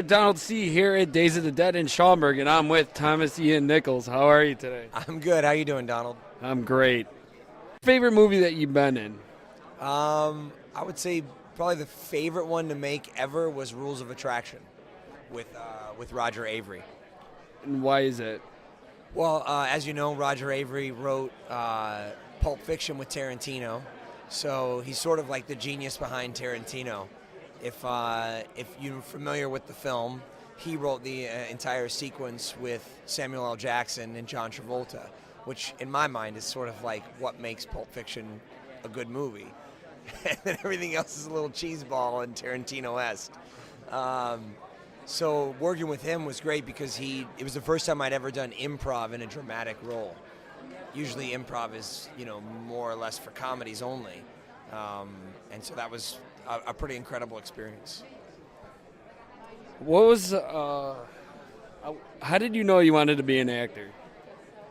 Donald C. here at Days of the Dead in Schaumburg, and I'm with Thomas Ian Nichols. How are you today? I'm good. How you doing, Donald? I'm great. Favorite movie that you've been in? I would say probably the favorite one to make ever was Rules of Attraction with Roger Avery. And why is it? Well, as you know, Roger Avery wrote Pulp Fiction with Tarantino, so he's sort of like the genius behind Tarantino. If you're familiar with the film, he wrote the entire sequence with Samuel L. Jackson and John Travolta, which in my mind is sort of like what makes Pulp Fiction a good movie. And then everything else is a little cheeseball and Tarantino-esque. So working with him was great because it was the first time I'd ever done improv in a dramatic role. Usually improv is, more or less for comedies only. And so that was a pretty incredible experience. What was, how did you know you wanted to be an actor?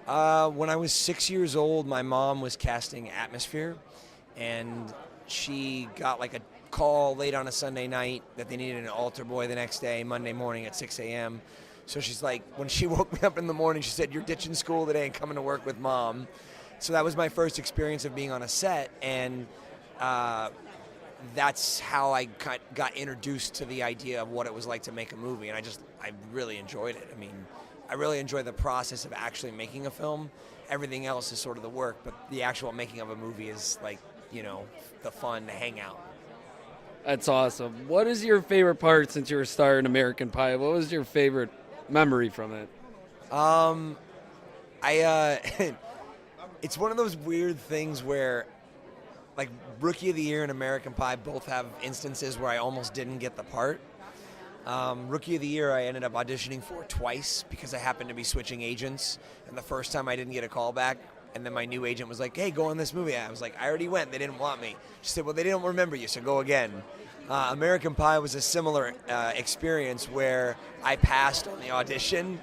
When I was 6 years old, my mom was casting Atmosphere, and she got like a call late on a Sunday night that they needed an altar boy the next day, Monday morning at 6 a.m. So she's like, when she woke me up in the morning, she said, "You're ditching school today and coming to work with Mom." So that was my first experience of being on a set, and that's how I got introduced to the idea of what it was like to make a movie, and I really enjoyed it. I mean, I really enjoy the process of actually making a film. Everything else is sort of the work, but the actual making of a movie is like, the fun to hang out. That's awesome. What is your favorite part since you were a star in American Pie? What was your favorite memory from it? It's one of those weird things where, like, Rookie of the Year and American Pie both have instances where I almost didn't get the part. Rookie of the Year I ended up auditioning for twice because I happened to be switching agents, and the first time I didn't get a call back, and then my new agent was like, "Hey, go on this movie." I was like, "I already went. They didn't want me." She said, "Well, they didn't remember you, so go again." American Pie was a similar experience where I passed on the audition,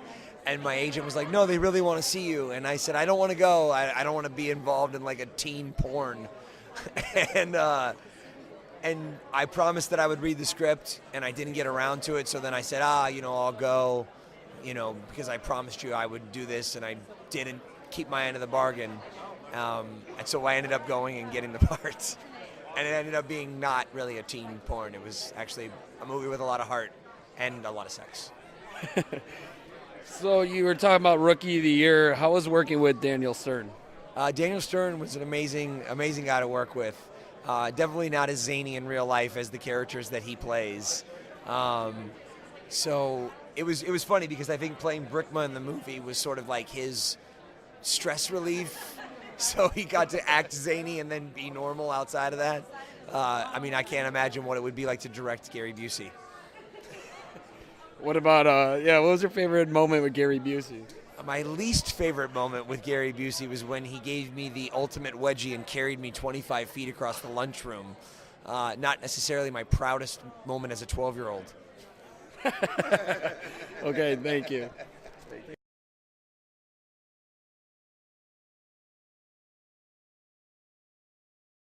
and my agent was like, "No, they really want to see you." And I said, "I don't want to go. I don't want to be involved in like a teen porn." and I promised that I would read the script, and I didn't get around to it. So then I said, I'll go, because I promised you I would do this, and I didn't keep my end of the bargain. And so I ended up going and getting the parts. And it ended up being not really a teen porn. It was actually a movie with a lot of heart and a lot of sex. So you were talking about Rookie of the Year. How was working with Daniel Stern? Daniel Stern was an amazing guy to work with. Definitely not as zany in real life as the characters that he plays. So it was funny because I think playing Brickma in the movie was sort of like his stress relief. So he got to act zany and then be normal outside of that. I can't imagine what it would be like to direct Gary Busey. What about, what was your favorite moment with Gary Busey? My least favorite moment with Gary Busey was when he gave me the ultimate wedgie and carried me 25 feet across the lunchroom. Not necessarily my proudest moment as a 12-year-old. Okay, thank you.